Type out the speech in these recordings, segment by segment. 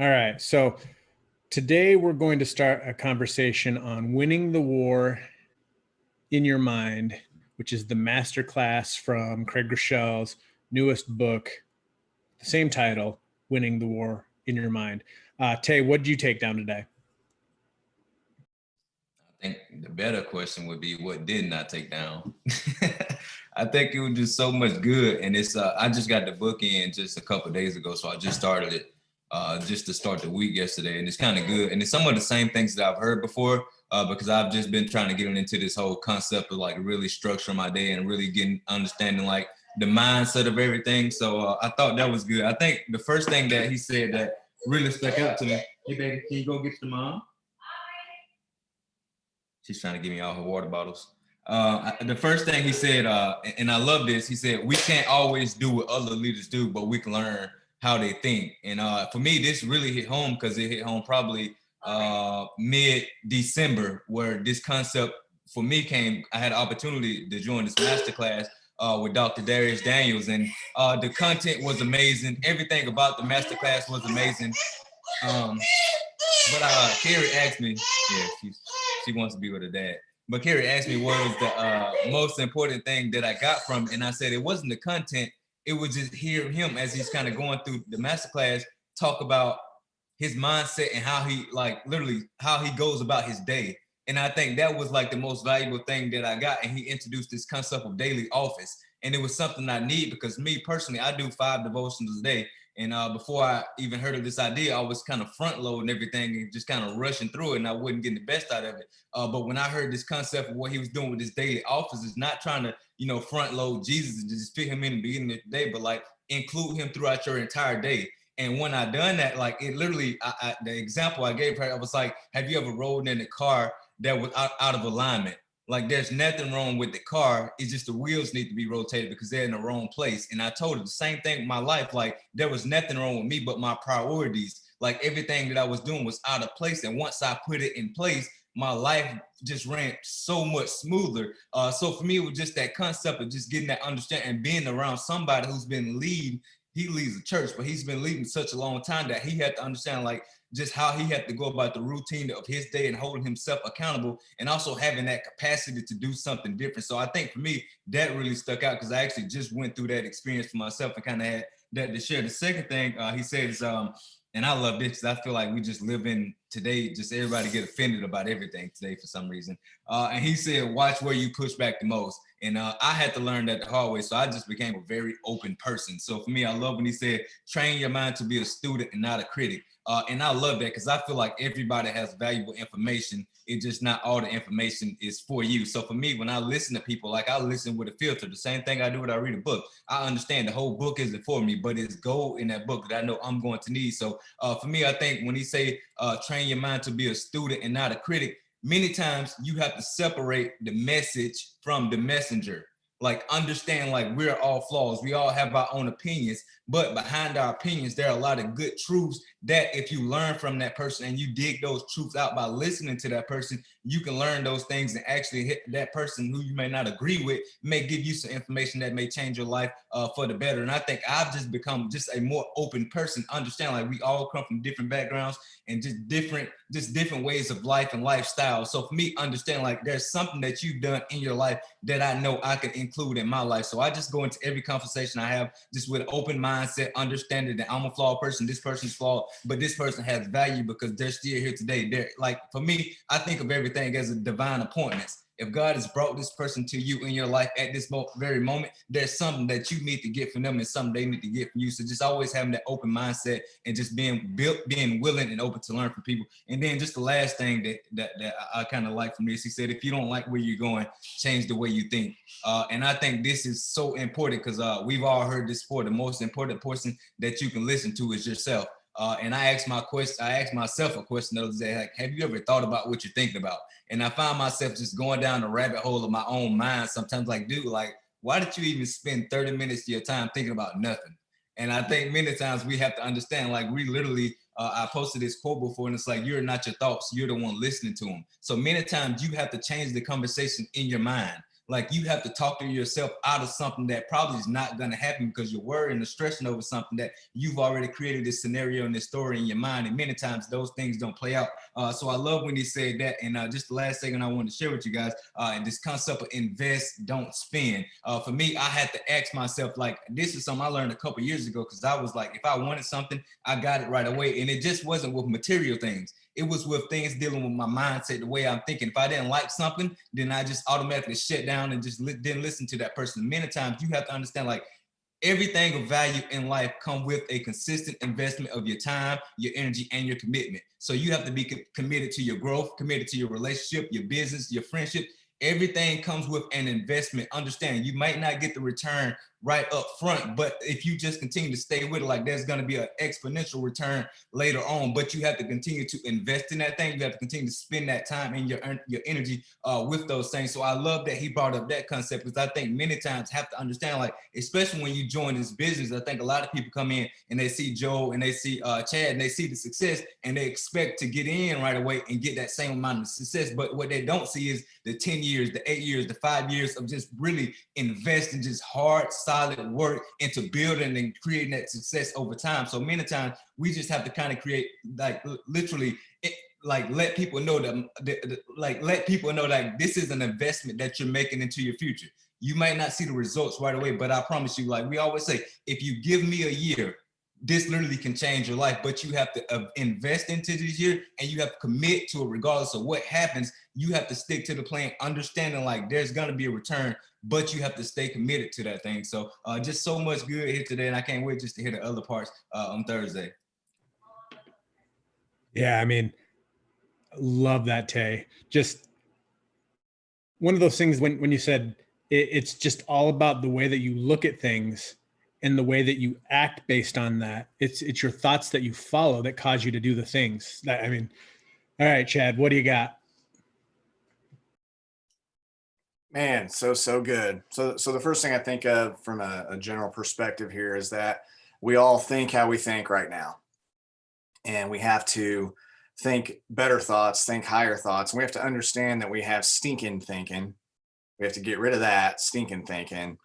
All right. So today we're going to start a conversation on winning the war in your mind, which is the masterclass from Craig Groeschel's newest book, the same title, Winning the War in Your Mind. Tay, what did you take down today? I think the better question would be, what didn't I take down? I think it was just so much good. And it's I just got the book in just a couple of days ago. So I just started it just to start the week yesterday. And it's kind of good. And it's some of the same things that I've heard before because I've just been trying to get into this whole concept of like really structuring my day and really understanding like the mindset of everything. So I thought that was good. I think the first thing that he said that really stuck out to me, hey baby, can you go get your mom? She's trying to give me all her water bottles. The first thing he said, and I love this, he said, we can't always do what other leaders do, but we can learn how they think. And for me, this really hit home because it hit home probably mid-December, where this concept for me came. I had an opportunity to join this masterclass with Dr. Darius Daniels, and the content was amazing. Everything about the masterclass was amazing. But Carrie asked me, yeah, she wants to be with her dad. But Carrie asked me what was the most important thing that I got from it. And I said it wasn't the content. It was just hear him as he's kind of going through the masterclass talk about his mindset and how he like literally how he goes about his day. And I think that was like the most valuable thing that I got. And he introduced this concept of daily office. And it was something I need because me personally, I do 5 devotionals a day. And before I even heard of this idea, I was kind of front loading everything and just kind of rushing through it, and I wasn't getting the best out of it. But when I heard this concept of what he was doing with his daily office, is not trying to, front load Jesus and just fit him in the beginning of the day, but like include him throughout your entire day. And when I done that, like it literally, the example I gave her, I was like, have you ever rolled in a car that was out of alignment? Like there's nothing wrong with the car. It's just the wheels need to be rotated because they're in the wrong place. And I told her the same thing with my life. Like there was nothing wrong with me, but my priorities, like everything that I was doing was out of place. And once I put it in place, my life just ran so much smoother. So for me, it was just that concept of just getting that understanding and being around somebody who's been leading. He leads the church, but he's been leading such a long time that he had to understand like just how he had to go about the routine of his day and holding himself accountable and also having that capacity to do something different. So I think for me, that really stuck out because I actually just went through that experience for myself and kind of had that to share. The second thing he said is, and I love this because I feel like we just live in today, just everybody get offended about everything today for some reason. And he said, watch where you push back the most. And I had to learn that the hard way. So I just became a very open person. So for me, I love when he said, train your mind to be a student and not a critic. And I love that because I feel like everybody has valuable information. It's just not all the information is for you. So for me, when I listen to people, like I listen with a filter, the same thing I do when I read a book. I understand the whole book isn't for me, but it's gold in that book that I know I'm going to need. So for me, I think when he say train your mind to be a student and not a critic, many times you have to separate the message from the messenger. Like understand like we're all flaws. We all have our own opinions, but behind our opinions, there are a lot of good truths that if you learn from that person and you dig those truths out by listening to that person, you can learn those things and actually hit that person who you may not agree with, may give you some information that may change your life for the better. And I think I've just become just a more open person, understand like we all come from different backgrounds and just different ways of life and lifestyle. So for me, understand like there's something that you've done in your life that I know I can include in my life. So I just go into every conversation I have just with an open mindset, understanding that I'm a flawed person, this person's flawed, but this person has value because they're still here today. They're like, for me, I think of everything as a divine appointments. If God has brought this person to you in your life at this very moment, there's something that you need to get from them and something they need to get from you. So just always having that open mindset and just being willing and open to learn from people. And then just the last thing that I kind of like from this, he said, if you don't like where you're going, change the way you think. And I think this is so important because we've all heard this before. The most important person that you can listen to is yourself. And I asked myself a question the other day, like, have you ever thought about what you're thinking about? And I find myself just going down the rabbit hole of my own mind sometimes, like, dude, like, why did you even spend 30 minutes of your time thinking about nothing? And I think many times we have to understand, like, we literally, I posted this quote before, and it's like, you're not your thoughts, you're the one listening to them. So many times you have to change the conversation in your mind. Like you have to talk to yourself out of something that probably is not going to happen because you're worrying and stressing over something that you've already created this scenario and this story in your mind. And many times those things don't play out. So I love when he said that. And just the last thing I wanted to share with you guys, and this concept of invest, don't spend. For me, I had to ask myself, like, this is something I learned a couple years ago, because I was like, if I wanted something, I got it right away. And it just wasn't with material things. It was with things dealing with my mindset, the way I'm thinking. If I didn't like something, then I just automatically shut down and just didn't listen to that person. Many times you have to understand, like, everything of value in life come with a consistent investment of your time, your energy, and your commitment. So you have to be committed to your growth, committed to your relationship, your business, your friendship. Everything comes with an investment. Understand, you might not get the return right up front, but if you just continue to stay with it, like, there's going to be an exponential return later on. But you have to continue to invest in that thing. You have to continue to spend that time and your energy with those things. So I love that he brought up that concept, because I think many times have to understand, like, especially when you join this business, I think a lot of people come in and they see Joe and they see Chad and they see the success and they expect to get in right away and get that same amount of success. But what they don't see is the 10 years, the 8 years, the 5 years of just really investing just hard, solid work into building and creating that success over time. So many times we just have to kind of create, like, literally, like, let people know that, let people know that this is an investment that you're making into your future. You might not see the results right away, but I promise you, like we always say, if you give me a year, this literally can change your life. But you have to invest into this year, and you have to commit to it regardless of what happens. You have to stick to the plan, understanding, like, there's going to be a return, but you have to stay committed to that thing. So just so much good here today, and I can't wait just to hear the other parts on Thursday. Yeah, I mean, love that, Tay. Just one of those things when you said it's just all about the way that you look at things and the way that you act based on that. It's your thoughts that you follow that cause you to do the things. That, I mean, all right, Chad, what do you got? Man, so good. So the first thing I think of from a general perspective here is that we all think how we think right now. And we have to think better thoughts, think higher thoughts. And we have to understand that we have stinking thinking. We have to get rid of that stinking thinking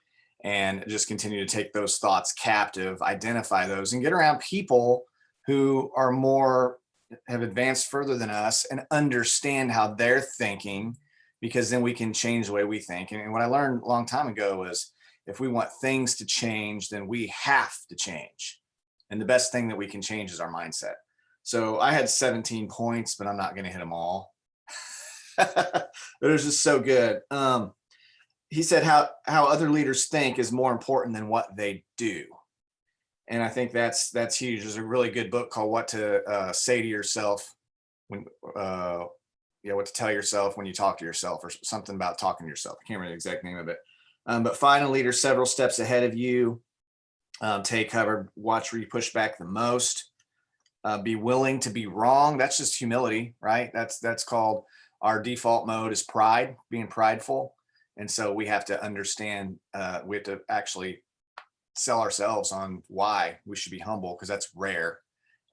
and just continue to take those thoughts captive, identify those, and get around people who are more, have advanced further than us and understand how they're thinking, because then we can change the way we think. And what I learned a long time ago was, if we want things to change, then we have to change. And the best thing that we can change is our mindset. So I had 17 points, but I'm not going to hit them all. It was just so good. He said how other leaders think is more important than what they do. And I think that's huge. There's a really good book called What to Say to Yourself when, what to tell yourself when you talk to yourself, or something about talking to yourself. I can't remember the exact name of it. But find a leader several steps ahead of you. Take cover, watch where you push back the most. Be willing to be wrong. That's just humility, right? That's called, our default mode is pride, being prideful. And so we have to understand, we have to actually sell ourselves on why we should be humble, because that's rare.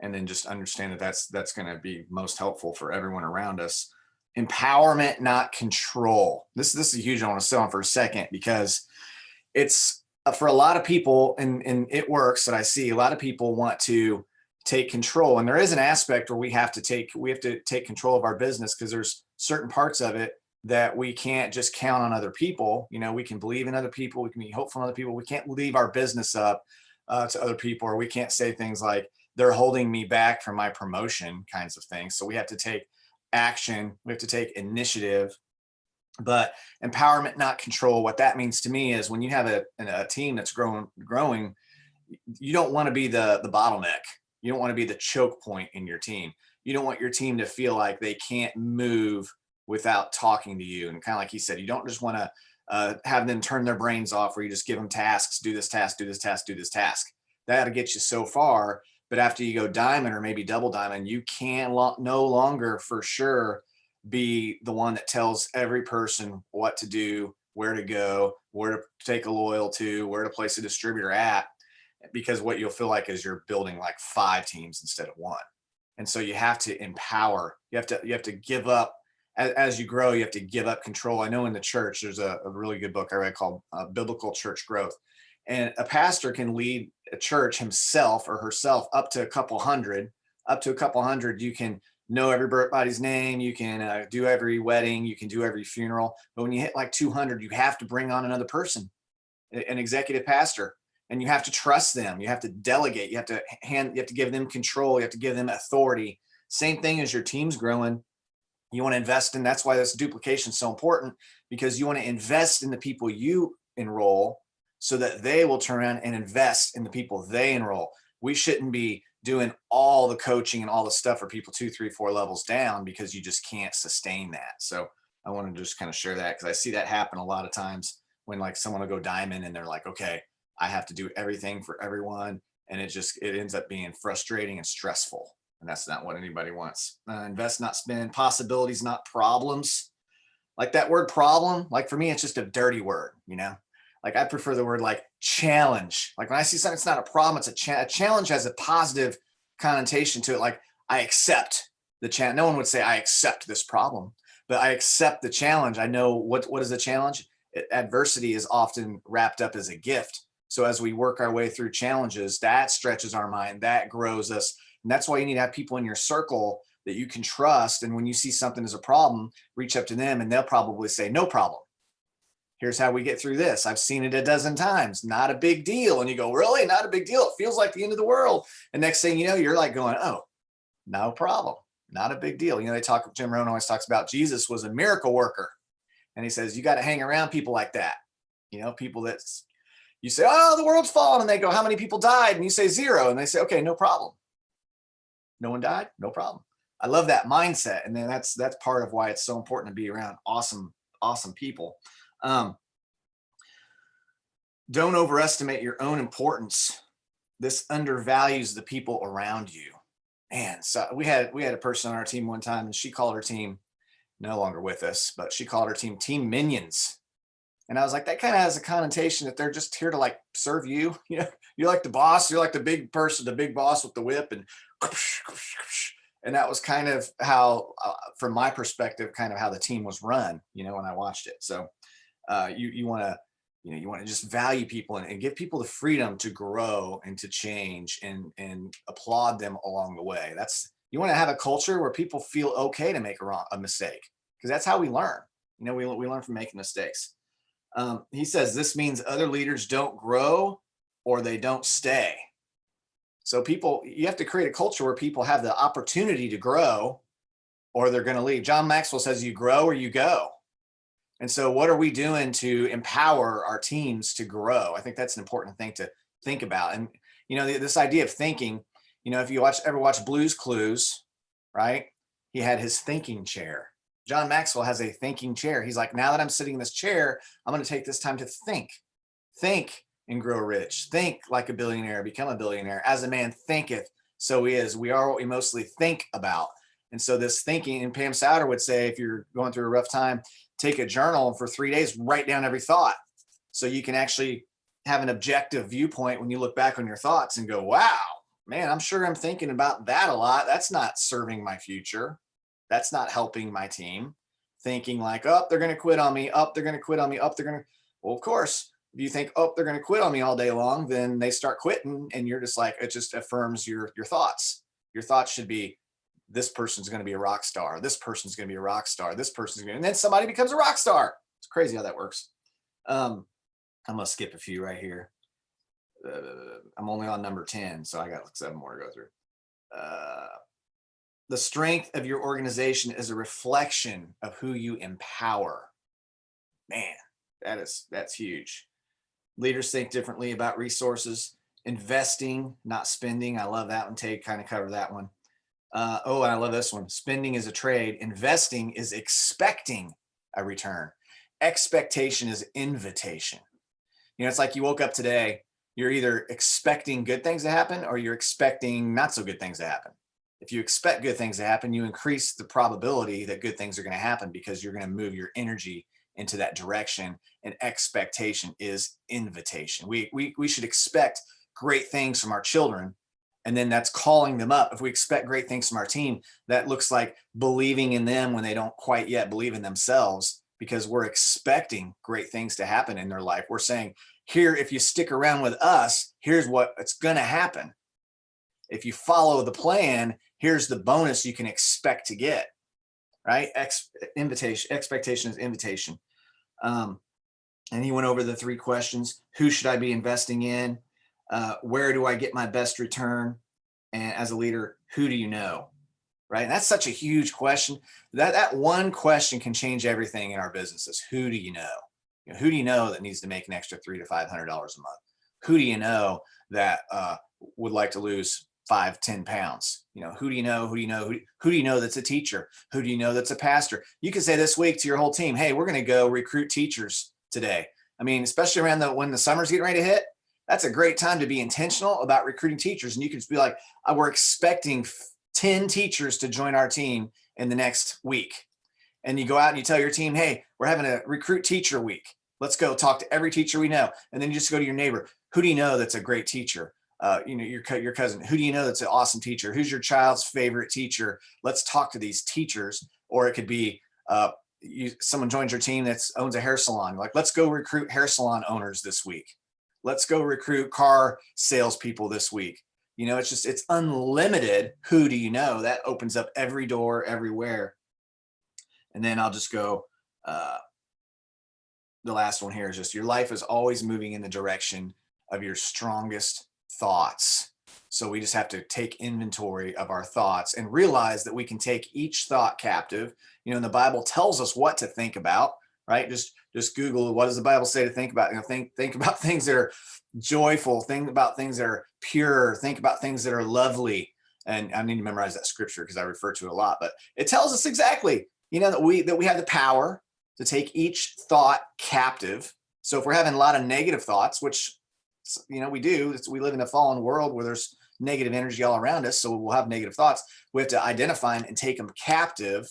And then just understand that that's going to be most helpful for everyone around us. Empowerment, not control. This is huge. I want to sit on for a second, because it's for a lot of people, and it works, that I see a lot of people want to take control. And there is an aspect where we have to take control of our business, because there's certain parts of it that we can't just count on other people. You know, we can believe in other people, we can be hopeful in other people. We can't leave our business up to other people, or we can't say things like, they're holding me back from my promotion, kinds of things. So we have to take action, we have to take initiative. But empowerment, not control, what that means to me is, when you have a team that's growing, you don't want to be the bottleneck. You don't want to be the choke point in your team. You don't want your team to feel like they can't move without talking to you. And kind of like he said, you don't just want to have them turn their brains off, where you just give them tasks, do this task, do this task, do this task. That'll get you so far. But after you go diamond, or maybe double diamond, you can no longer for sure be the one that tells every person what to do, where to go, where to take a loyal to, where to place a distributor at, because what you'll feel like is you're building like 5 teams instead of 1. And so you have to empower. You have to give up as you grow, you have to give up control. I know in the church, there's a really good book I read called Biblical Church Growth. And a pastor can lead a church himself or herself up to a couple hundred. You can know everybody's name. You can do every wedding. You can do every funeral. But when you hit like 200, you have to bring on another person, an executive pastor, and you have to trust them. You have to delegate. You have to give them control. You have to give them authority. Same thing as your team's growing. You want to invest in, that's why this duplication is so important, because you want to invest in the people you enroll so that they will turn around and invest in the people they enroll. We shouldn't be doing all the coaching and all the stuff for people 2, 3, 4 levels down, because you just can't sustain that. So I want to just kind of share that, because I see that happen a lot of times when like someone will go diamond and they're like, okay, I have to do everything for everyone. And it ends up being frustrating and stressful. And that's not what anybody wants. Invest, not spend. Possibilities, not problems. Like that word problem, like for me, it's just a dirty word, you know? Like I prefer the word like challenge. Like when I see something, it's not a problem, it's a challenge has a positive connotation to it. Like I accept the challenge. No one would say I accept this problem, but I accept the challenge. I know what is the challenge? Adversity is often wrapped up as a gift. So as we work our way through challenges, that stretches our mind, that grows us. And that's why you need to have people in your circle that you can trust. And when you see something as a problem, reach up to them and they'll probably say, no problem. Here's how we get through this. I've seen it a dozen times. Not a big deal. And you go, really? Not a big deal. It feels like the end of the world. And next thing you know, you're like going, oh, no problem. Not a big deal. You know, Jim Rohn always talks about Jesus was a miracle worker. And he says, you got to hang around people like that. You know, people that you say, oh, the world's fallen. And they go, how many people died? And you say 0. And they say, okay, no problem. No one died? No problem. I love that mindset. And then that's part of why it's so important to be around awesome people. Don't overestimate your own importance. This undervalues the people around you. Man, so we had a person on our team one time, and she called her team, no longer with us, but she called her team minions. And I was like, that kind of has a connotation that they're just here to like serve you. You know, you're like the boss, you're like the big person, the big boss with the whip, and that was kind of how, from my perspective, kind of how the team was run, you know, when I watched it. So you want to just value people and give people the freedom to grow and to change and applaud them along the way. You want to have a culture where people feel okay to make a mistake, because that's how we learn. You know, we learn from making mistakes. He says this means other leaders don't grow or they don't stay. So you have to create a culture where people have the opportunity to grow or they're going to leave. John Maxwell says you grow or you go. And so what are we doing to empower our teams to grow? I think that's an important thing to think about. And, you know, this idea of thinking, you know, if you ever watch Blue's Clues, right? He had his thinking chair. John Maxwell has a thinking chair. He's like, now that I'm sitting in this chair, I'm going to take this time to think and grow rich. Think like a billionaire, become a billionaire. As a man thinketh, so he is. We are what we mostly think about. And so this thinking, and Pam Souter would say, if you're going through a rough time, take a journal and for 3 days, write down every thought. So you can actually have an objective viewpoint when you look back on your thoughts and go, wow, man, I'm sure I'm thinking about that a lot. That's not serving my future. That's not helping my team. Thinking like, oh, they're going to quit on me. Oh, they're going to quit on me. Oh, they're going to. Well, of course, if you think, oh, they're going to quit on me all day long, then they start quitting. And you're just like, it just affirms your thoughts. Your thoughts should be, this person's going to be a rock star. This person's going to be a rock star. This person's going to, and then somebody becomes a rock star. It's crazy how that works. I'm going to skip a few right here. I'm only on number 10, so I got like 7 more to go through. The strength of your organization is a reflection of who you empower. Man, that's huge. Leaders think differently about resources. Investing, not spending. I love that one. Tate kind of covered that one. And I love this one. Spending is a trade. Investing is expecting a return. Expectation is invitation. You know, it's like you woke up today, you're either expecting good things to happen or you're expecting not so good things to happen. If you expect good things to happen, you increase the probability that good things are going to happen because you're going to move your energy into that direction. And expectation is invitation. We should expect great things from our children, And then that's calling them up. If we expect great things from our team, that looks like believing in them when they don't quite yet believe in themselves, because we're expecting great things to happen in their life. We're saying, here, if you stick around with us, here's what's going to happen. If you follow the plan, here's the bonus you can expect to get, right? Expectation is invitation. And he went over the 3 questions. Who should I be investing in? Where do I get my best return? And as a leader, who do you know? Right? And that's such a huge question. That one question can change everything in our businesses. Who do you know? Who do you know that needs to make an extra $300 to $500 a month? Who do you know that would like to lose 5-10 pounds? Who do you know? Who do you know that's a teacher? Who do you know that's a pastor? You can say this week to your whole team, hey, we're going to go recruit teachers today. I mean, especially around when the summer's getting ready to hit, that's a great time to be intentional about recruiting teachers. And you can just be like, we're expecting 10 teachers to join our team in the next week. And you go out and you tell your team, hey, we're having a recruit teacher week. Let's go talk to every teacher we know. And then you just go to your neighbor. Who do you know that's a great teacher? Your cousin. Who do you know that's an awesome teacher? Who's your child's favorite teacher? Let's talk to these teachers. Or it could be someone joins your team that owns a hair salon. Like, let's go recruit hair salon owners this week. Let's go recruit car salespeople this week. It's unlimited. Who do you know? That opens up every door everywhere. And then I'll just go, the last one here is just, your life is always moving in the direction of your strongest thoughts. So we just have to take inventory of our thoughts and realize that we can take each thought captive. And the Bible tells us what to think about, right? Just Google, what does the Bible say to think about? Think about things that are joyful, think about things that are pure, think about things that are lovely. And I need to memorize that scripture because I refer to it a lot, but it tells us exactly, that we have the power to take each thought captive. So if we're having a lot of negative thoughts, which, we do, we live in a fallen world where there's negative energy all around us. So we'll have negative thoughts. We have to identify and take them captive,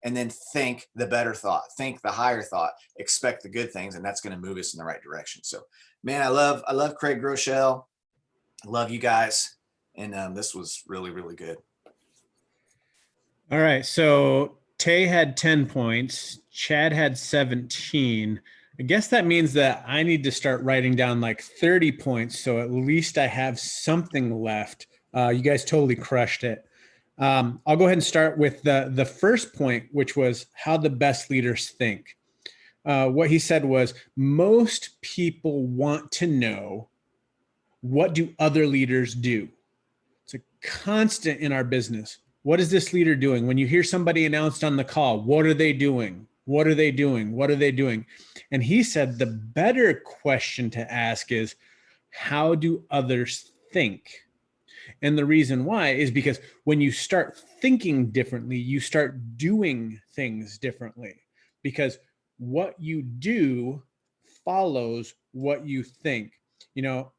and then think the better thought, think the higher thought, expect the good things. And that's going to move us in the right direction. So, man, I love Craig Groeschel. I love you guys. And this was really, really good. All right. So Tay had 10 points. Chad had 17. I guess that means that I need to start writing down like 30 points. So at least I have something left. You guys totally crushed it. I'll go ahead and start with the first point, which was how the best leaders think. What he said was, most people want to know, what do other leaders do? It's a constant in our business. What is this leader doing? When you hear somebody announced on the call, what are they doing? What are they doing? What are they doing? And he said the better question to ask is, how do others think? And the reason why is because when you start thinking differently, you start doing things differently, because what you do follows what you think.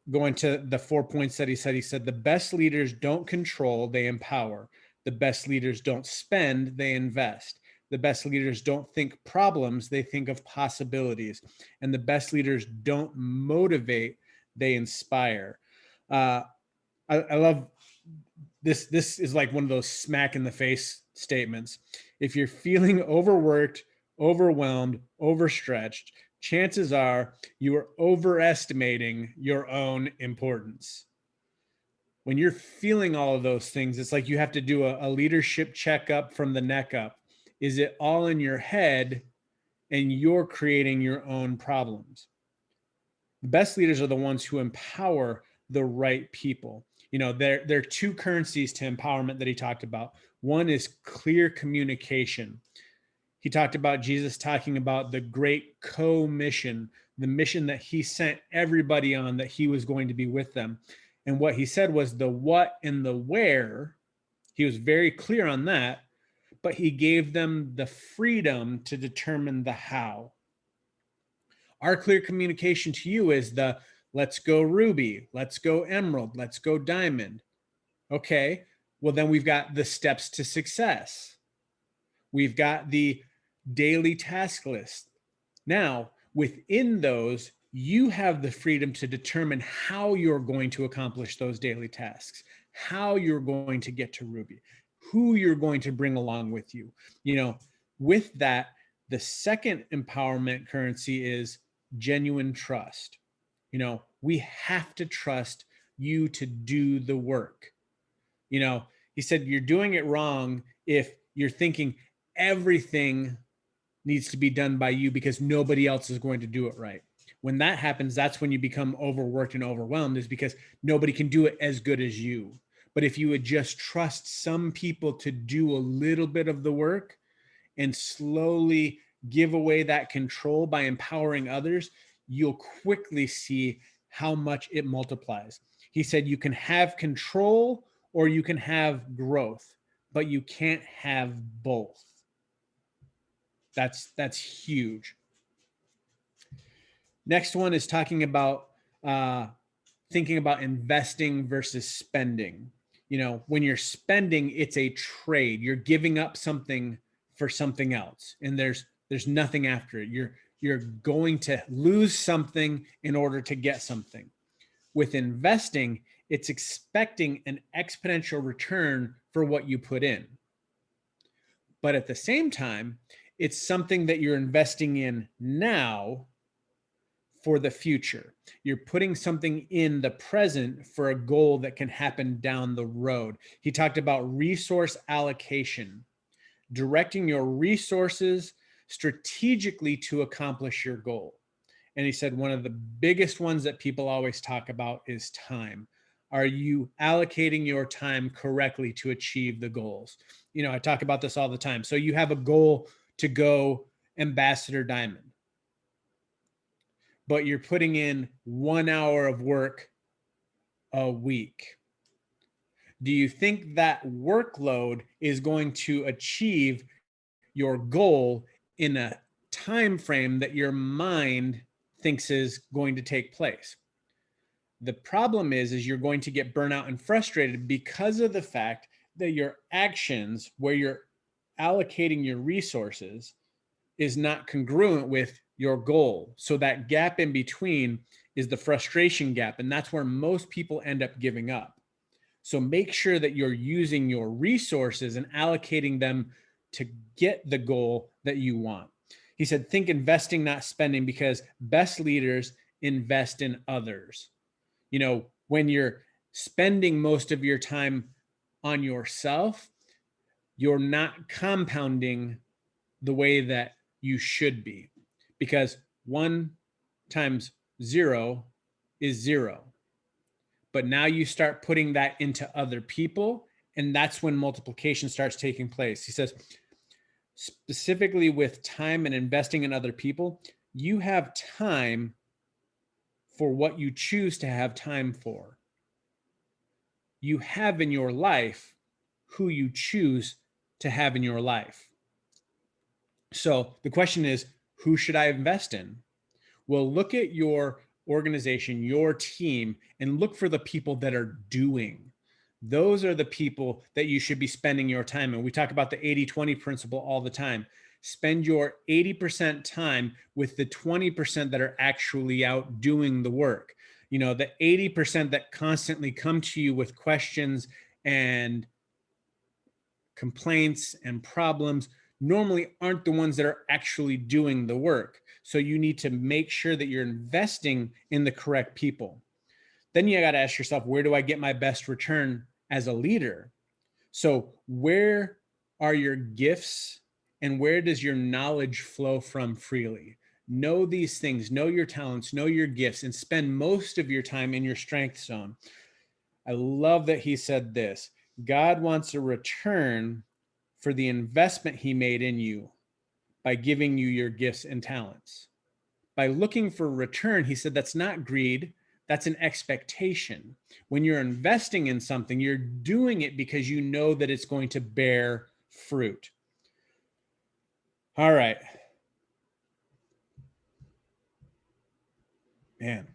Going to the 4 points that he said, the best leaders don't control, they empower. The best leaders don't spend, they invest. The best leaders don't think problems, they think of possibilities. And the best leaders don't motivate, they inspire. I love this. This is like one of those smack in the face statements. If you're feeling overworked, overwhelmed, overstretched, chances are you are overestimating your own importance. When you're feeling all of those things, it's like you have to do a leadership checkup from the neck up. Is it all in your head and you're creating your own problems? The best leaders are the ones who empower the right people. There are 2 currencies to empowerment that he talked about. One is clear communication. He talked about Jesus talking about the great co-mission, the mission that he sent everybody on, that he was going to be with them. And what he said was the what and the where. He was very clear on that, but he gave them the freedom to determine the how. Our clear communication to you is the let's go ruby, let's go emerald, let's go diamond. Okay, well then we've got the steps to success. We've got the daily task list. Now, within those, you have the freedom to determine how you're going to accomplish those daily tasks. how you're going to get to Ruby, who you're going to bring along with you. With that, the second empowerment currency is genuine trust. We have to trust you to do the work. He said, you're doing it wrong if you're thinking everything needs to be done by you because nobody else is going to do it right. When that happens, that's when you become overworked and overwhelmed, is because nobody can do it as good as you. But if you would just trust some people to do a little bit of the work and slowly give away that control by empowering others, you'll quickly see how much it multiplies. He said you can have control or you can have growth, but you can't have both. That's huge. Next one is talking about thinking about investing versus spending. When you're spending, it's a trade. You're giving up something for something else, and there's nothing after it. You're going to lose something in order to get something. With investing, it's expecting an exponential return for what you put in. But at the same time, it's something that you're investing in now for the future. You're putting something in the present for a goal that can happen down the road. He talked about resource allocation, directing your resources strategically to accomplish your goal. And he said one of the biggest ones that people always talk about is time. Are you allocating your time correctly to achieve the goals? I talk about this all the time. So you have a goal to go Ambassador Diamond, but you're putting in 1 hour of work a week. Do you think that workload is going to achieve your goal in a time frame that your mind thinks is going to take place? The problem is you're going to get burnout and frustrated because of the fact that your actions, where you're allocating your resources, is not congruent with your goal. So that gap in between is the frustration gap. And that's where most people end up giving up. So make sure that you're using your resources and allocating them to get the goal that you want. He said, think investing, not spending, because best leaders invest in others. When you're spending most of your time on yourself, you're not compounding the way that you should be, because 1 times 0 is 0. But now you start putting that into other people, and that's when multiplication starts taking place. He says, specifically with time and investing in other people, you have time for what you choose to have time for. You have in your life who you choose to have in your life. So the question is, who should I invest in? Well, look at your organization, your team, and look for the people that are doing. Those are the people that you should be spending your time in. We talk about the 80-20 principle all the time. Spend your 80% time with the 20% that are actually out doing the work. The 80% that constantly come to you with questions and complaints and problems normally aren't the ones that are actually doing the work. So you need to make sure that you're investing in the correct people. Then you got to ask yourself, where do I get my best return as a leader? So where are your gifts and where does your knowledge flow from freely? Know these things, know your talents, know your gifts, and spend most of your time in your strength zone. I love that he said this. God wants a return for the investment he made in you by giving you your gifts and talents. By looking for return, he said that's not greed, that's an expectation. When you're investing in something, you're doing it because you know that it's going to bear fruit. All right. Man.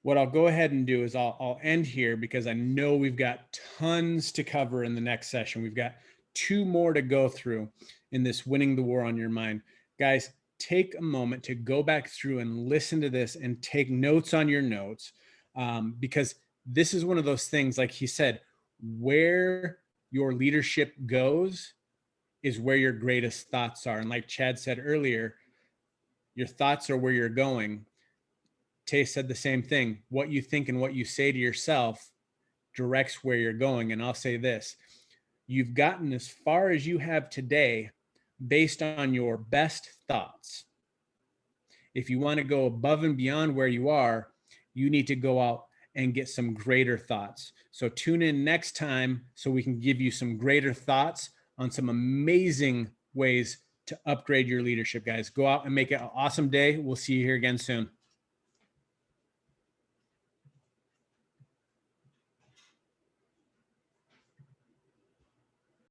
What I'll go ahead and do is I'll end here because I know we've got tons to cover in the next session. We've got 2 more to go through in this Winning the War on Your Mind. Guys, take a moment to go back through and listen to this and take notes on your notes, because this is one of those things, like he said, where your leadership goes is where your greatest thoughts are. And like Chad said earlier, your thoughts are where you're going. Tay said the same thing. What you think and what you say to yourself directs where you're going. And I'll say this, you've gotten as far as you have today based on your best thoughts. If you want to go above and beyond where you are, you need to go out and get some greater thoughts. So tune in next time so we can give you some greater thoughts on some amazing ways to upgrade your leadership, guys. Go out and make it an awesome day. We'll see you here again soon.